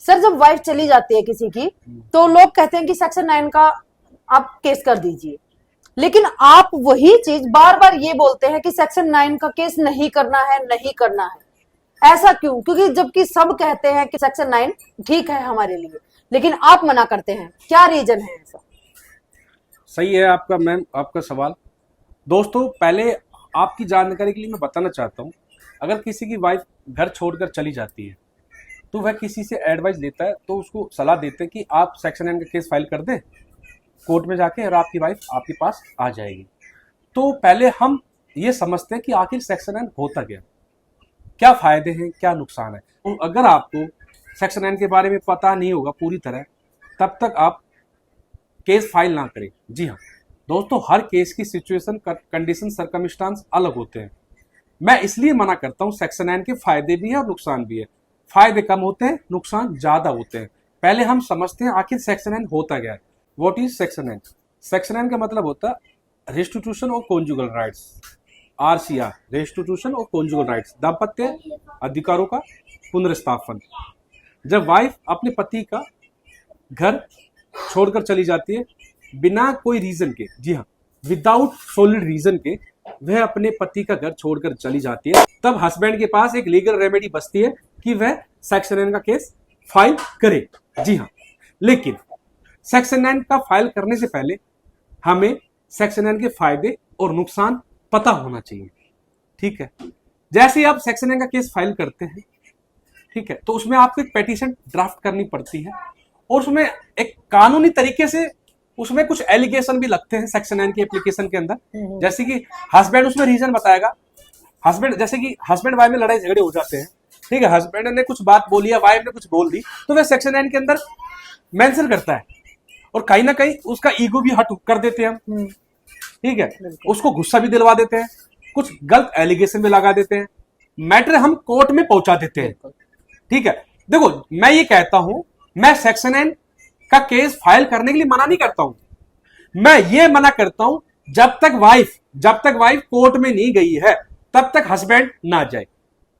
Sir जब wife चली जाती है किसी की तो लोग कहते हैं कि सेक्शन 9 का आप केस कर दीजिए, लेकिन आप वही चीज बार बार ये बोलते हैं कि सेक्शन 9 का केस नहीं करना है, नहीं करना है। ऐसा क्यों? क्योंकि जबकि सब कहते हैं कि सेक्शन 9 ठीक है हमारे लिए, लेकिन आप मना करते हैं, क्या रीजन है ऐसा? सही है आपका मैम, आपका सवाल। दोस्तों पहले आपकी जानकारी के लिए मैं बताना चाहता हूँ, अगर किसी की वाइफ घर छोड़कर चली जाती है तो वह किसी से एडवाइस लेता है तो उसको सलाह देते हैं कि आप सेक्शन 9 का केस फाइल कर दें कोर्ट में जाके और आपकी वाइफ आपके पास आ जाएगी। तो पहले हम ये समझते हैं कि आखिर सेक्शन 9 होता क्या फायदे हैं, क्या नुकसान है। तो अगर आपको सेक्शन 9 के बारे में पता नहीं होगा पूरी तरह, तब तक आप केस फाइल ना करें। जी हाँ दोस्तों, हर केस की सिचुएशन, कंडीशन, सर्कमस्टांस अलग होते हैं। मैं इसलिए मना करता हूं, सेक्शन 9 के फायदे भी हैं और नुकसान भी है। फायदे कम होते हैं, नुकसान ज्यादा होते हैं। पहले हम समझते हैं आखिर सेक्शन 9 होता क्या है। What is section 9? सेक्शन 9 का मतलब होता है restitution of conjugal rights, RCR, restitution of conjugal rights, दाम्पत्य अधिकारों का पुनर्स्थापन। जब वाइफ अपने पति का घर छोड़कर चली जाती है बिना कोई रीजन के, जी हाँ विदाउट सॉलिड रीजन के, वह अपने पति का घर छोड़कर चली जाती है, तब हस्बैंड के पास एक लीगल रेमेडी बचती है कि वह सेक्शन 9 का केस फाइल करे। जी हाँ, लेकिन सेक्शन 9 का फाइल करने से पहले हमें सेक्शन 9 के फायदे और नुकसान पता होना चाहिए। ठीक है, जैसे ही आप सेक्शन 9 का केस फाइल करते हैं, ठीक है, तो उसमें आपको एक पेटिशन ड्राफ्ट करनी पड़ती है और उसमें एक कानूनी तरीके से उसमें कुछ एलिगेशन भी लगते हैं सेक्शन 9 की एप्लीकेशन के अंदर। जैसे कि हस्बैंड उसमें रीजन बताएगा। हस्बैंड, जैसे कि हस्बैंड वाइफ में लड़ाई झगड़े हो जाते हैं, ठीक है, हस्बैंड ने कुछ बात बोली है, वाइफ ने कुछ बोल दी, तो वह सेक्शन 9 के अंदर मेंशन करता है और कहीं ना कहीं उसका ईगो भी हट कर देते हैं हम। ठीक है, उसको गुस्सा भी दिलवा देते हैं, कुछ गलत एलिगेशन भी लगा देते हैं, मैटर हम कोर्ट में पहुंचा देते हैं। ठीक है, देखो मैं ये कहता हूं, मैं सेक्शन 9 का केस फाइल करने के लिए मना नहीं करता हूं, मैं ये मना करता हूं जब तक वाइफ कोर्ट में नहीं गई है तब तक हस्बैंड ना जाए।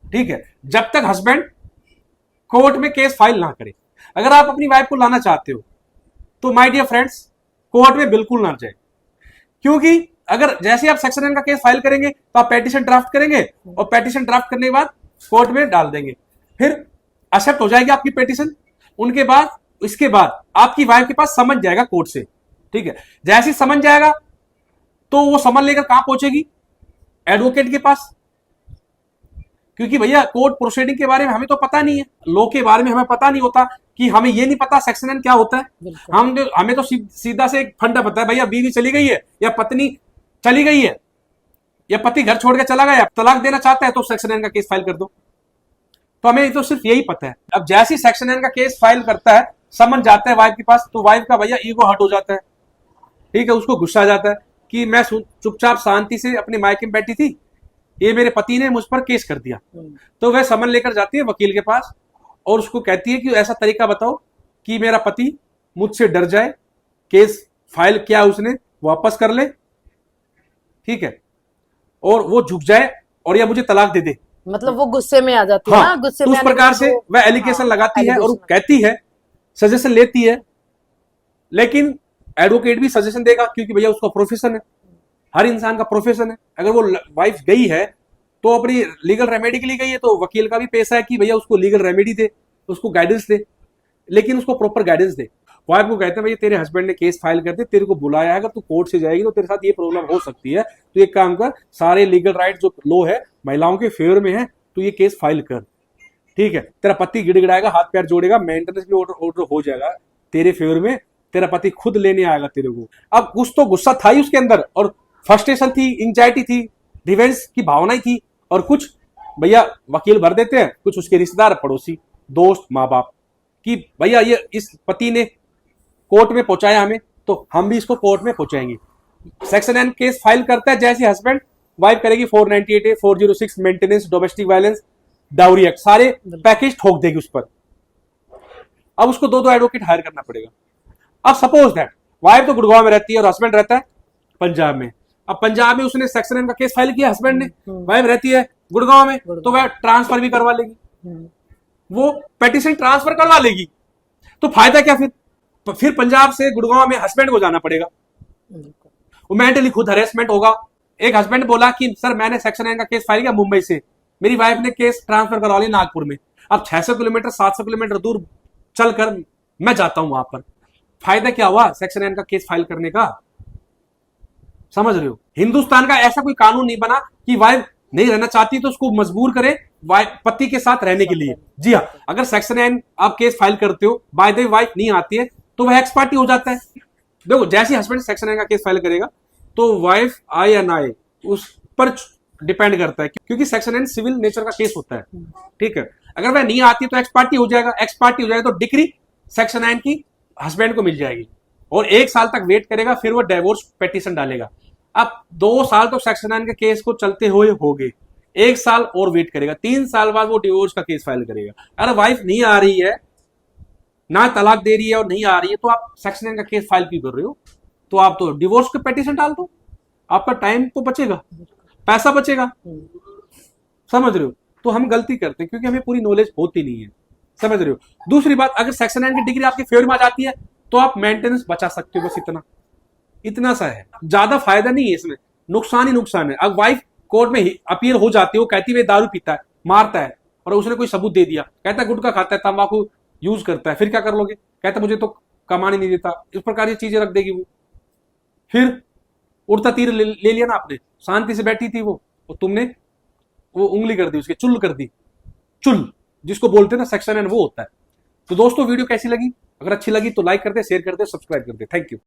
ठीक है, जब तक हस्बैंड कोर्ट में केस फाइल ना करे। अगर आप अपनी वाइफ को लाना चाहते हो तो माय डियर फ्रेंड्स, कोर्ट में बिल्कुल ना जाए, क्योंकि अगर जैसे आप सेक्शन 9 का केस फाइल करेंगे तो आप पेटिशन ड्राफ्ट करेंगे और पेटिशन ड्राफ्ट करने के बाद कोर्ट में डाल देंगे, फिर एक्सेप्ट हो जाएगी आपकी पेटिशन। उनके बाद, इसके बाद आपकी वाइफ के पास समन जाएगा कोर्ट से। ठीक है, जैसे ही समन जाएगा तो वो समन लेकर कहां पहुंचेगी? एडवोकेट के पास, क्योंकि भैया कोर्ट प्रोसीडिंग के बारे में हमें तो पता नहीं है, लॉ के बारे में हमें पता नहीं होता, कि हमें ये नहीं पता सेक्शन 9 क्या होता है। हमें तो सीधा से एक फंडा पता है, भैया बीवी चली गई है या पत्नी चली गई है या पति घर छोड़ के चला गया, तलाक देना चाहता है तो सेक्शन 9 का केस फाइल कर दो। तो हमें तो सिर्फ यही पता है। अब जैसे ही सेक्शन 9 का केस फाइल करता है, समन जाता है वाइफ के पास, तो वाइफ का भैया ईगो हट हो जाता है। ठीक है, उसको गुस्सा आ जाता है कि मैं चुपचाप शांति से अपने मायके में बैठी थी, ये मेरे पति ने मुझ पर केस कर दिया। तो वह समन लेकर जाती है वकील के पास और उसको कहती है कि ऐसा तरीका बताओ कि मेरा पति मुझसे डर जाए, केस फाइल किया उसने वापस कर ले, ठीक है, और वो झुक जाए और या मुझे तलाक दे दे। मतलब वो गुस्से में आ जाती है। हाँ, गुस्से तो में उस प्रकार से वह एलिगेशन लगाती है और कहती है, सजेशन लेती है, लेकिन एडवोकेट भी सजेशन देगा क्योंकि भैया उसका प्रोफेशन है, हर इंसान का प्रोफेशन है। अगर वो वाइफ गई है तो अपनी लीगल रेमेडी के लिए गई है, तो वकील का भी पैसा है कि भैया उसको लीगल रेमेडी दे, उसको गाइडेंस दे, लेकिन उसको प्रॉपर गाइडेंस दे। वाइफ को कहते हैं भैया तेरे हस्बैंड ने केस फाइल कर दे, तेरे को बुलाया है, अगर तू कोर्ट से जाएगी तो तेरे साथ ये प्रॉब्लम हो सकती है, तो एक काम कर, सारे लीगल राइट जो लॉ है महिलाओं के फेवर में है, तो ये केस फाइल कर। ठीक है, तेरा पति गिड़गिड़ाएगा, हाथ पैर जोड़ेगा, मेंटेनेंस भी ऑर्डर हो जाएगा तेरे फेवर में, तेरा पति खुद लेने आएगा तेरे को। अब कुछ तो गुस्सा था ही उसके अंदर, और फ्रस्ट्रेशन थी, एंजाइटी थी, रिवेंज की भावना थी, और कुछ भैया वकील भर देते हैं, कुछ उसके रिश्तेदार, पड़ोसी, दोस्त, माँ बाप, कि भैया ये इस पति ने कोर्ट में पहुंचाया हमें, तो हम भी इसको कोर्ट में पहुंचाएंगे। सेक्शन 9 केस फाइल करता है, जैसे हस्बैंड, वाइफ करेगी 498A, 406 maintenance, domestic violence, dowry act, सारे पैकेज ठोक देगी उस पर। अब उसको दो एडवोकेट हायर करना पड़ेगा। अब सपोज दैट वाइफ तो गुड़गांव में रहती है और हस्बैंड रहता है पंजाब में। अब पंजाब में उसने सेक्शन 9 का केस फाइल किया हस्बैंड ने, वाइफ रहती है गुड़गांव में, तो वह ट्रांसफर भी करवा लेगी। वो पेटिशन ट्रांसफर करवा लेगी। तो फायदा क्या फिर पंजाब से गुड़गांव में हस्बैंड को जाना पड़ेगा, वो मेंटली खुद हरेसमेंट होगा। एक हस्बैंड बोला कि सर मैंने सेक्शन 9 का केस फाइल किया मुंबई से, मेरी वाइफ ने केस ट्रांसफर करवा लिया नागपुर में, अब 600 किलोमीटर 700 किलोमीटर दूर चलकर मैं जाता हूं वहां पर। फायदा क्या हुआ सेक्शन 9 का केस फाइल करने का? समझ रहे हो? हिंदुस्तान का ऐसा कोई कानून नहीं बना कि वाइफ नहीं रहना चाहती तो उसको मजबूर करे पति के साथ रहने के लिए। जी हाँ, अगर सेक्शन 9 आप केस फाइल करते हो, बाय द वे वाइफ नहीं आती है तो वह एक्स पार्टी हो जाता है। देखो जैसे हस्बैंड सेक्शन 9 का केस फाइल करेगा तो वाइफ आए या ना आए उस पर डिपेंड करता है, क्योंकि सेक्शन 9 सिविल नेचर का केस होता है, ठीक है। अगर वह नहीं आती तो एक्स पार्टी हो जाएगा, एक्स पार्टी हो जाएगा तो डिग्री सेक्शन 9 की हस्बैंड को मिल जाएगी और 1 साल तक वेट करेगा, फिर वो डिवोर्स पिटीशन डालेगा। अब 2 साल तो सेक्शन 9 के केस को चलते हुए हो गए, 1 साल और वेट करेगा, 3 साल बाद वो डिवोर्स का केस फाइल करेगा। अगर वाइफ नहीं आ रही है, ना तलाक दे रही है और नहीं आ रही है, तो आप सेक्शन 9 का केस फाइल क्यों कर रहे हो? तो आप तो डिवोर्स के पिटीशन डाल दो, आपका टाइम तो बचेगा, पैसा बचेगा। समझ रहे हो? तो हम गलती करते हैं क्योंकि हमें पूरी नॉलेज होती नहीं है। समझ रहे हो? दूसरी बात, अगर सेक्शन 9 की डिग्री आपके फेवर में आ जाती है तो आप मेंटेनेंस बचा सकते हो, बस इतना सा है, ज्यादा फायदा नहीं है इसमें, नुकसान ही नुकसान है। अब वाइफ कोर्ट में अपीयर हो जाती है, वो कहती है दारू पीता है, मारता है, और उसने कोई सबूत दे दिया, कहता है गुटखा खाता है, तंबाकू यूज करता है, फिर क्या कर लोगे? कहता है मुझे तो कमाने नहीं देता, इस प्रकार की चीजें रख देगी वो। फिर उड़ता तीर ले लिया ना आपने, शांति से बैठी थी वो, और तुमने वो उंगली कर दी, उसके चुल कर दी, चुल जिसको बोलते हैं ना सेक्शन 9 वो होता है। तो दोस्तों वीडियो कैसी लगी? अगर अच्छी लगी तो लाइक कर दे, शेयर कर दे, सब्सक्राइब कर दे। Thank you.